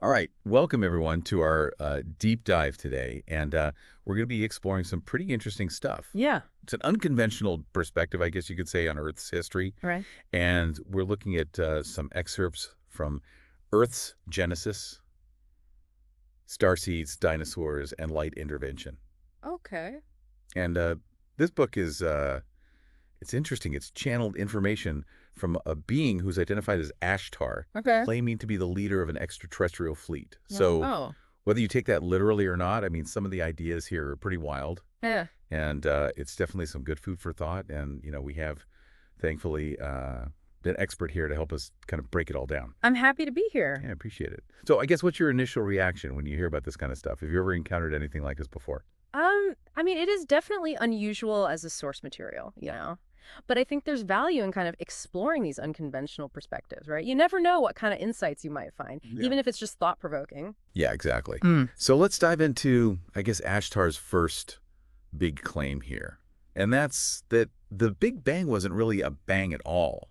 All right, welcome everyone to our deep dive today, and we're going to be exploring some pretty interesting stuff. Yeah. It's an unconventional perspective, I guess you could say, on Earth's history, Right. and we're looking at some excerpts from Earth's genesis, starseeds, dinosaurs, and light intervention. Okay. And this book is it's interesting. It's channeled information from a being who's identified as Ashtar, Okay. claiming to be the leader of an extraterrestrial fleet. Yeah. So Oh. whether you take that literally or not, I mean, some of the ideas here are pretty wild, Yeah. and it's definitely some good food for thought. And, we have, thankfully, an expert here to help us kind of break it all down. I'm happy to be here. Yeah, I appreciate it. So I guess what's your initial reaction when you hear about this kind of stuff? Have you ever encountered anything like this before? I mean, it is definitely unusual as a source material. But I think there's value in kind of exploring these unconventional perspectives, right? You never know what kind of insights you might find, Yeah. even if it's just thought-provoking. Yeah, exactly. Mm. So let's dive into, I guess, Ashtar's first big claim here. And that's that the Big Bang wasn't really a bang at all,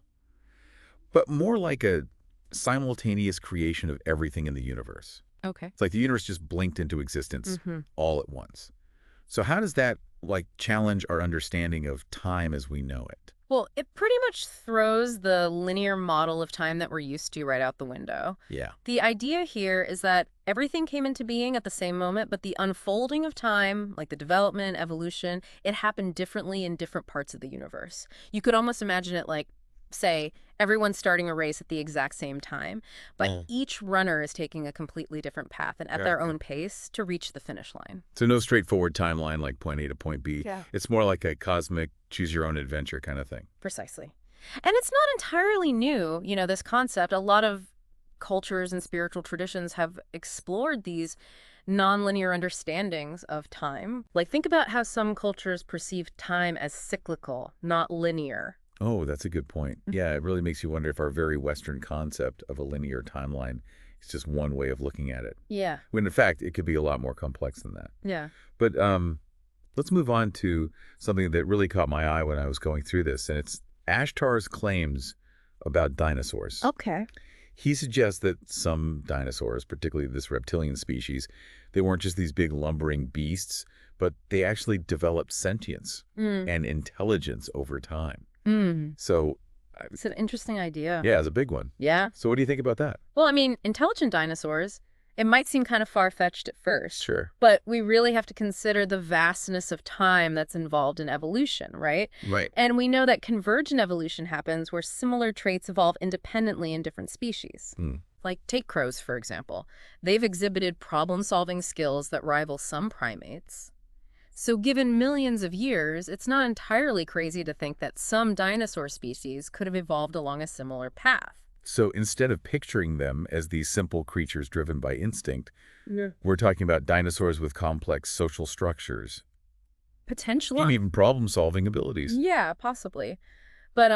but more like a simultaneous creation of everything in the universe. Okay. It's like the universe just blinked into existence Mm-hmm. all at once. So how does that, challenge our understanding of time as we know it? Well, it pretty much throws the linear model of time that we're used to right out the window. Yeah. The idea here is that everything came into being at the same moment, but the unfolding of time, like the development, evolution, it happened differently in different parts of the universe. You could almost imagine it like, say, everyone's starting a race at the exact same time, but each runner is taking a completely different path and at their own pace to reach the finish line. So no straightforward timeline like point A to point B. Yeah. It's more like a cosmic choose-your-own-adventure kind of thing. Precisely. And it's not entirely new, this concept. A lot of cultures and spiritual traditions have explored these nonlinear understandings of time. Like, think about how some cultures perceive time as cyclical, not linear. Oh, that's a good point. Yeah, it really makes you wonder if our very Western concept of a linear timeline is just one way of looking at it. Yeah. When in fact, it could be a lot more complex than that. Yeah. But let's move on to something that really caught my eye when I was going through this, and it's Ashtar's claims about dinosaurs. Okay. He suggests that some dinosaurs, particularly this reptilian species, they weren't just these big lumbering beasts, but they actually developed sentience and intelligence over time. So, It's an interesting idea. yeah, it's a big one. Yeah. So what do you think about that? Well, I mean, intelligent dinosaurs, it might seem kind of far-fetched at first. Sure. But we really have to consider the vastness of time that's involved in evolution, right? Right. And we know that convergent evolution happens where similar traits evolve independently in different species. Like, take crows, for example. They've exhibited problem-solving skills that rival some primates. So given millions of years, it's not entirely crazy to think that some dinosaur species could have evolved along a similar path. So instead of picturing them as these simple creatures driven by instinct, Yeah. we're talking about dinosaurs with complex social structures Potentially. and even problem-solving abilities. Yeah, possibly. But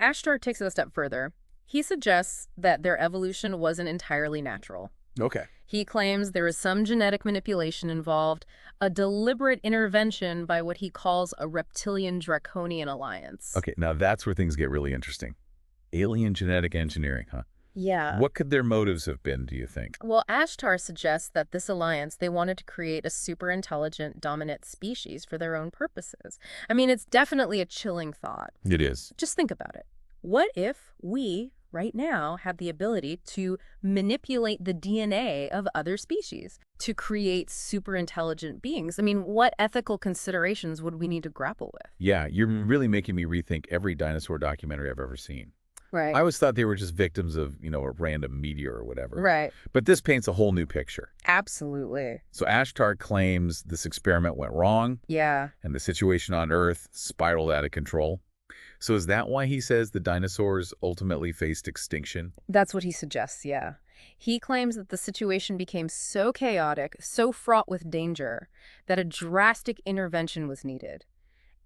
Ashtar takes it a step further. He suggests that their evolution wasn't entirely natural. Okay. He claims there is some genetic manipulation involved, a deliberate intervention by what he calls a reptilian Draconian alliance. Okay, now that's where things get really interesting. Alien genetic engineering, huh? Yeah. What could their motives have been, do you think? Well, Ashtar suggests that this alliance, they wanted to create a super intelligent dominant species for their own purposes. I mean, it's definitely a chilling thought. It is. Just think about it. What if we, right now, have the ability to manipulate the DNA of other species to create super intelligent beings? I mean, what ethical considerations would we need to grapple with? Yeah, you're really making me rethink every dinosaur documentary I've ever seen. Right. I always thought they were just victims of, a random meteor or whatever. Right. But this paints a whole new picture. Absolutely. So Ashtar claims this experiment went wrong Yeah. and the situation on Earth spiraled out of control. So is that why he says the dinosaurs ultimately faced extinction? That's what he suggests, yeah. He claims that the situation became so chaotic, so fraught with danger, that a drastic intervention was needed.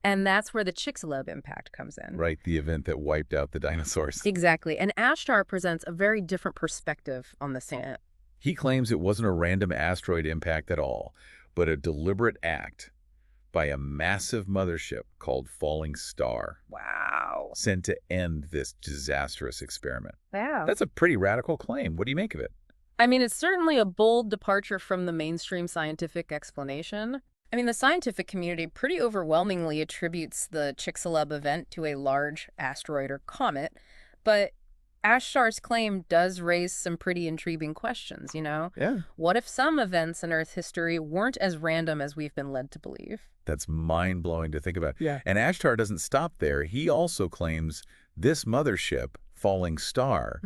And that's where the Chicxulub impact comes in. Right, the event that wiped out the dinosaurs. Exactly. And Ashtar presents a very different perspective on the same. He claims it wasn't a random asteroid impact at all, but a deliberate act by a massive mothership called Falling Star, Wow. sent to end this disastrous experiment. Wow. That's a pretty radical claim. What do you make of it? I mean, it's certainly a bold departure from the mainstream scientific explanation. I mean, the scientific community pretty overwhelmingly attributes the Chicxulub event to a large asteroid or comet, but Ashtar's claim does raise some pretty intriguing questions, you know? Yeah. What if some events in Earth history weren't as random as we've been led to believe? That's mind-blowing to think about. Yeah. And Ashtar doesn't stop there. He also claims this mothership, falling star,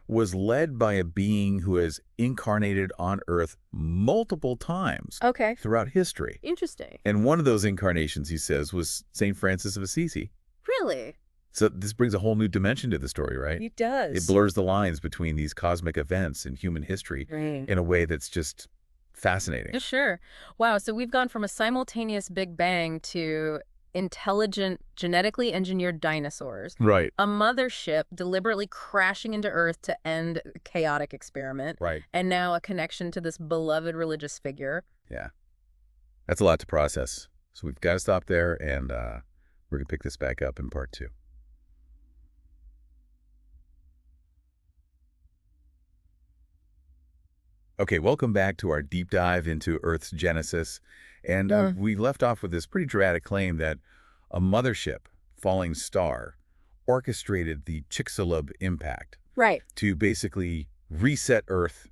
was led by a being who has incarnated on Earth multiple times Okay. throughout history. Interesting. And one of those incarnations, he says, was St. Francis of Assisi. Really? So this brings a whole new dimension to the story, right? It does. It blurs the lines between these cosmic events in human history Right. in a way that's just fascinating. Yeah, sure. Wow, so we've gone from a simultaneous Big Bang to intelligent, genetically engineered dinosaurs, Right. a mothership deliberately crashing into Earth to end a chaotic experiment, Right. and now a connection to this beloved religious figure. Yeah. That's a lot to process. So we've got to stop there, and we're going to pick this back up in part 2. Okay, welcome back to our deep dive into Earth's genesis. And we left off with this pretty dramatic claim that a mothership, falling star, orchestrated the Chicxulub impact Right. to basically reset Earth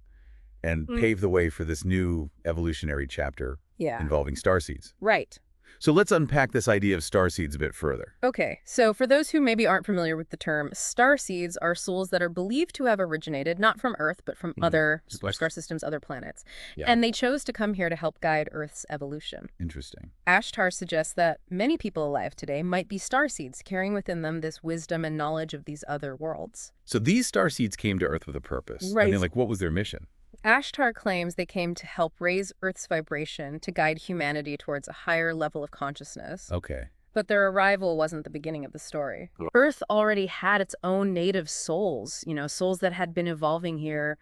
and pave the way for this new evolutionary chapter Yeah. involving starseeds. Right. So let's unpack this idea of starseeds a bit further. Okay, so for those who maybe aren't familiar with the term, starseeds are souls that are believed to have originated not from Earth, but from other star systems, other planets. Yeah. And they chose to come here to help guide Earth's evolution. Interesting. Ashtar suggests that many people alive today might be starseeds, carrying within them this wisdom and knowledge of these other worlds. So these starseeds came to Earth with a purpose. Right. I mean, like, what was their mission? Ashtar claims they came to help raise Earth's vibration to guide humanity towards a higher level of consciousness. Okay. But their arrival wasn't the beginning of the story. Earth already had its own native souls, souls that had been evolving here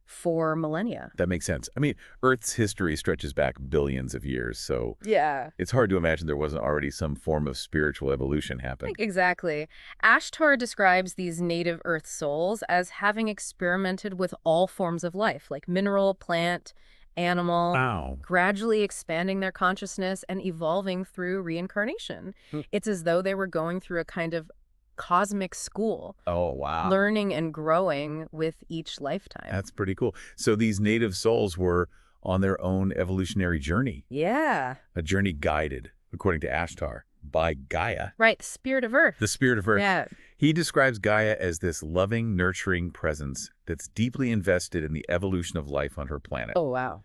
for millennia. That makes sense. I mean, Earth's history stretches back billions of years, so Yeah. it's hard to imagine there wasn't already some form of spiritual evolution happening. Exactly. Ashtar describes these native Earth souls as having experimented with all forms of life, like mineral, plant, animal, Wow. gradually expanding their consciousness and evolving through reincarnation. It's as though they were going through a kind of cosmic school, Oh, wow. learning and growing with each lifetime. That's pretty cool. So these native souls were on their own evolutionary journey, Yeah. a journey guided, according to Ashtar, by Gaia, Right, the spirit of Earth. the spirit of Earth. Yeah. He describes Gaia as this loving, nurturing presence that's deeply invested in the evolution of life on her planet. Oh, wow.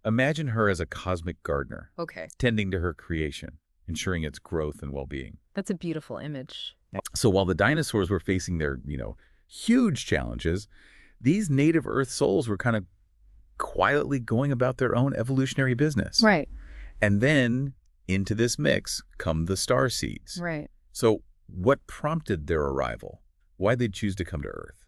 Imagine her as a cosmic gardener, Okay. tending to her creation, ensuring its growth and well-being. That's a beautiful image. So while the dinosaurs were facing their, huge challenges, these native Earth souls were kind of quietly going about their own evolutionary business. Right. And then into this mix come the starseeds. Right. So what prompted their arrival? Why'd they choose to come to Earth?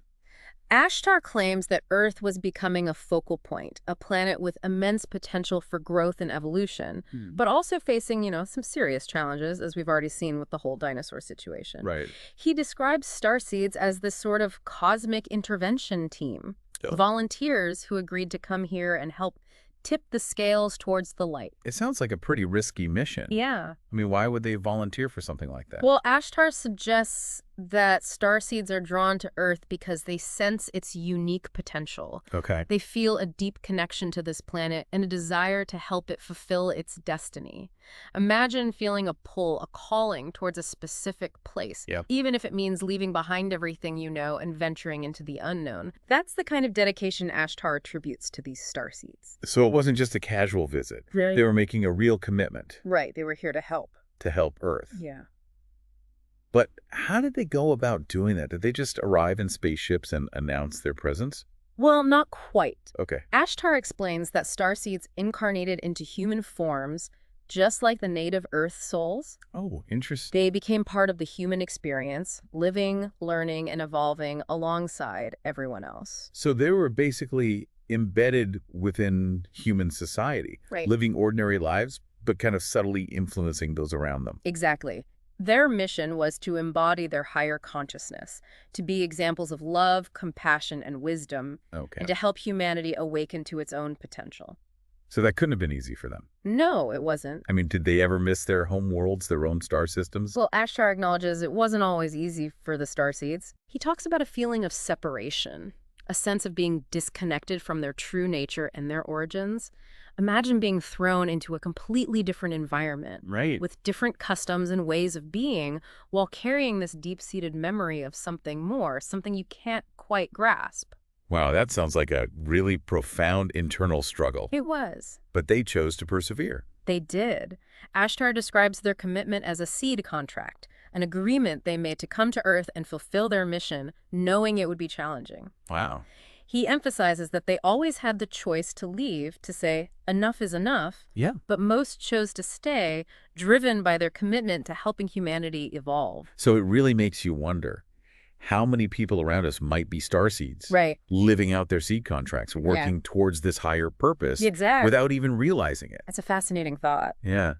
Ashtar claims that Earth was becoming a focal point, a planet with immense potential for growth and evolution, but also facing, some serious challenges, as we've already seen with the whole dinosaur situation. Right. He describes starseeds as this sort of cosmic intervention team, volunteers who agreed to come here and help tip the scales towards the light. It sounds like a pretty risky mission. Yeah. I mean, why would they volunteer for something like that? Well, Ashtar suggests that starseeds are drawn to Earth because they sense its unique potential. Okay. They feel a deep connection to this planet and a desire to help it fulfill its destiny. Imagine feeling a pull, a calling towards a specific place, even if it means leaving behind everything you know and venturing into the unknown. That's the kind of dedication Ashtar attributes to these starseeds. So it wasn't just a casual visit. Right. They were making a real commitment Right, they were here to help. to help Earth. Yeah. But how did they go about doing that? Did they just arrive in spaceships and announce their presence? Well, not quite. Okay. Ashtar explains that starseeds incarnated into human forms just like the native Earth souls. Oh, interesting. They became part of the human experience, living, learning, and evolving alongside everyone else. So they were basically embedded within human society, Right. living ordinary lives, but kind of subtly influencing those around them. Exactly. Their mission was to embody their higher consciousness, to be examples of love, compassion, and wisdom, Okay. and to help humanity awaken to its own potential. So that couldn't have been easy for them. No, it wasn't. I mean, did they ever miss their home worlds, their own star systems? Well, Ashtar acknowledges it wasn't always easy for the starseeds. He talks about a feeling of separation, a sense of being disconnected from their true nature and their origins. Imagine being thrown into a completely different environment Right. with different customs and ways of being while carrying this deep-seated memory of something more, something you can't quite grasp. Wow, that sounds like a really profound internal struggle. It was. But they chose to persevere. They did. Ashtar describes their commitment as a seed contract, an agreement they made to come to Earth and fulfill their mission, knowing it would be challenging. Wow. He emphasizes that they always had the choice to leave, to say, enough is enough, Yeah. but most chose to stay, driven by their commitment to helping humanity evolve. So it really makes you wonder how many people around us might be starseeds, Right. living out their seed contracts, working towards this higher purpose Exactly. without even realizing it. That's a fascinating thought. Yeah.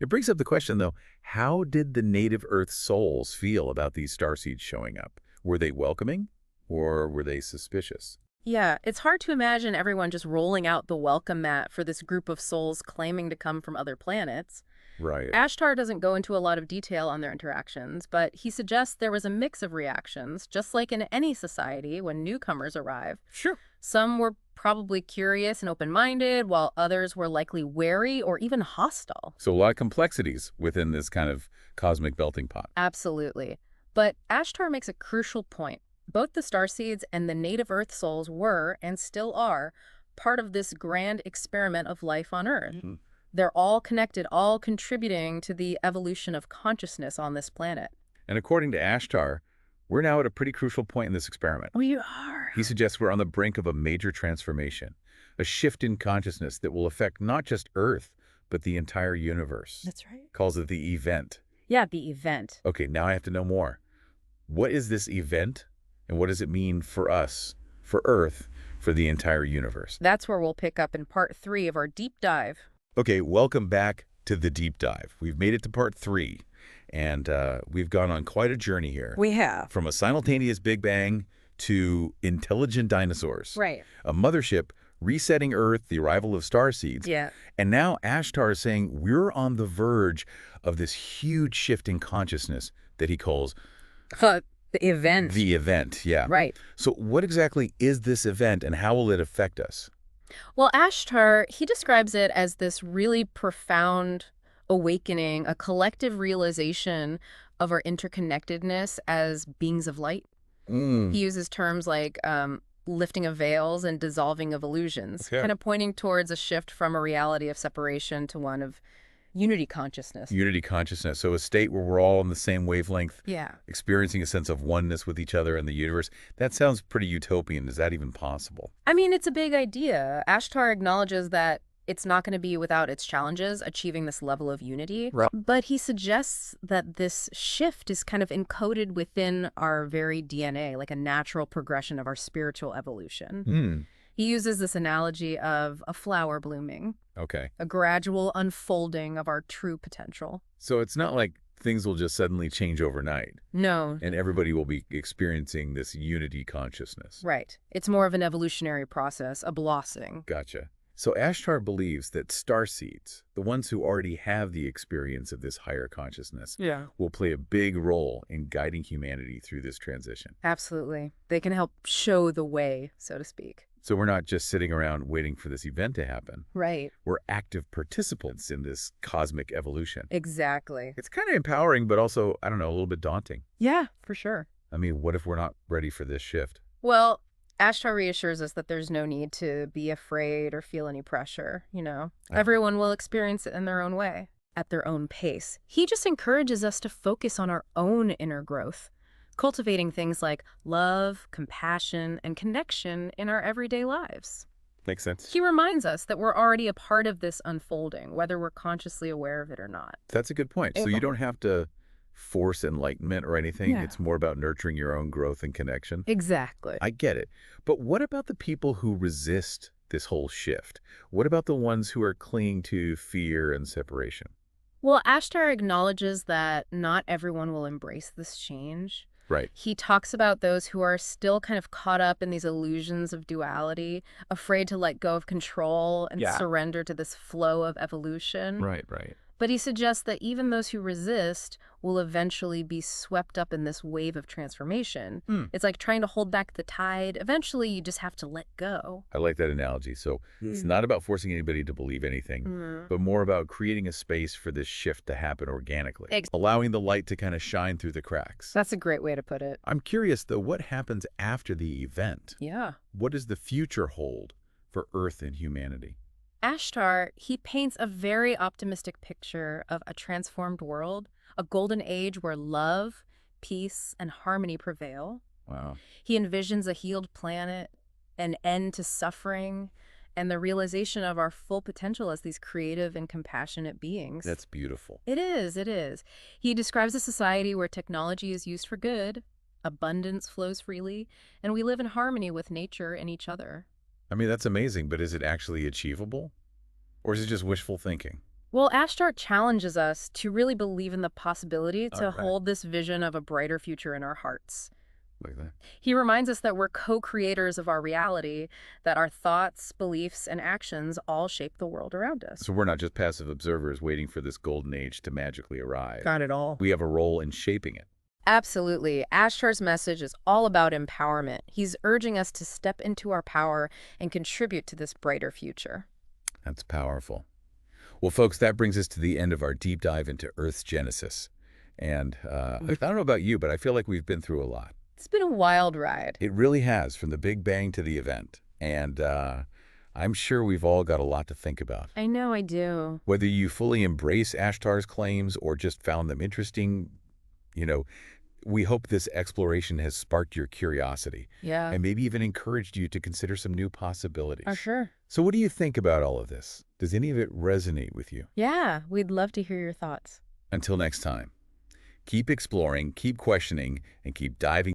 It brings up the question, though, how did the native Earth souls feel about these starseeds showing up? Were they welcoming or were they suspicious? Yeah, it's hard to imagine everyone just rolling out the welcome mat for this group of souls claiming to come from other planets. Right. Ashtar doesn't go into a lot of detail on their interactions, but he suggests there was a mix of reactions, just like in any society when newcomers arrive. Sure. Some were probably curious and open-minded, while others were likely wary or even hostile. So a lot of complexities within this kind of cosmic melting pot. Absolutely. But Ashtar makes a crucial point. Both the starseeds and the native Earth souls were, and still are, part of this grand experiment of life on Earth. Mhm. They're all connected, all contributing to the evolution of consciousness on this planet. And according to Ashtar, we're now at a pretty crucial point in this experiment. We are. He suggests we're on the brink of a major transformation, a shift in consciousness that will affect not just Earth, but the entire universe. That's right. Calls it the event. Yeah, the event. Okay, now I have to know more. What is this event, and what does it mean for us, for Earth, for the entire universe? That's where we'll pick up in part 3 of our deep dive. Okay, welcome back to the deep dive. We've made it to part 3, and we've gone on quite a journey here. We have. From a simultaneous Big Bang to intelligent dinosaurs. Right. A mothership resetting Earth, the arrival of starseeds. Yeah. And now Ashtar is saying we're on the verge of this huge shift in consciousness that he calls The event. the event. Yeah. Right. So what exactly is this event and how will it affect us? Well, Ashtar, he describes it as this really profound awakening, a collective realization of our interconnectedness as beings of light. He uses terms like lifting of veils and dissolving of illusions, Okay. kind of pointing towards a shift from a reality of separation to one of unity consciousness. Unity consciousness. So a state where we're all on the same wavelength, Yeah. experiencing a sense of oneness with each other and the universe. That sounds pretty utopian. Is that even possible? I mean, it's a big idea. Ashtar acknowledges that it's not going to be without its challenges achieving this level of unity. Right. But he suggests that this shift is kind of encoded within our very DNA, like a natural progression of our spiritual evolution. He uses this analogy of a flower blooming, Okay. a gradual unfolding of our true potential. So it's not like things will just suddenly change overnight No. and everybody will be experiencing this unity consciousness. Right. It's more of an evolutionary process, a blossoming. Gotcha. So Ashtar believes that starseeds, the ones who already have the experience of this higher consciousness, Yeah. will play a big role in guiding humanity through this transition. Absolutely. They can help show the way, so to speak. So we're not just sitting around waiting for this event to happen. Right. We're active participants in this cosmic evolution. Exactly. It's kind of empowering, but also, I don't know, a little bit daunting. Yeah, for sure. I mean, what if we're not ready for this shift? Well, Ashtar reassures us that there's no need to be afraid or feel any pressure, you know. Ah. Everyone will experience it in their own way, at their own pace. He just encourages us to focus on our own inner growth, cultivating things like love, compassion, and connection in our everyday lives. Makes sense. He reminds us that we're already a part of this unfolding, whether we're consciously aware of it or not. That's a good point. So you don't have to force enlightenment or anything. Yeah. It's more about nurturing your own growth and connection. Exactly. I get it. But what about the people who resist this whole shift? What about the ones who are clinging to fear and separation? Well, Ashtar acknowledges that not everyone will embrace this change. Right. He talks about those who are still kind of caught up in these illusions of duality, afraid to let go of control and Yeah. surrender to this flow of evolution. Right, right. But he suggests that even those who resist will eventually be swept up in this wave of transformation. Hmm. It's like trying to hold back the tide. Eventually, you just have to let go. I like that analogy. So it's not about forcing anybody to believe anything, Mm. but more about creating a space for this shift to happen organically, allowing the light to kind of shine through the cracks. That's a great way to put it. I'm curious, though, what happens after the event? Yeah. What does the future hold for Earth and humanity? Ashtar, he paints a very optimistic picture of a transformed world, a golden age where love, peace, and harmony prevail. Wow. He envisions a healed planet, an end to suffering, and the realization of our full potential as these creative and compassionate beings. That's beautiful. It is, it is. He describes a society where technology is used for good, abundance flows freely, and we live in harmony with nature and each other. I mean, that's amazing, but is it actually achievable? Or is it just wishful thinking? Well, Ashtar challenges us to really believe in the possibility to All right. hold this vision of a brighter future in our hearts. Like that. He reminds us that we're co-creators of our reality, that our thoughts, beliefs, and actions all shape the world around us. So we're not just passive observers waiting for this golden age to magically arrive. Got it all. We have a role in shaping it. Absolutely. Ashtar's message is all about empowerment. He's urging us to step into our power and contribute to this brighter future. That's powerful. Well, folks, that brings us to the end of our deep dive into Earth's genesis. And I don't know about you, but I feel like we've been through a lot. It's been a wild ride. It really has, from the Big Bang to the event. And I'm sure we've all got a lot to think about. I know I do. Whether you fully embrace Ashtar's claims or just found them interesting, we hope this exploration has sparked your curiosity Yeah. and maybe even encouraged you to consider some new possibilities. Oh, sure. So what do you think about all of this? Does any of it resonate with you? Yeah, we'd love to hear your thoughts. Until next time, keep exploring, keep questioning, and keep diving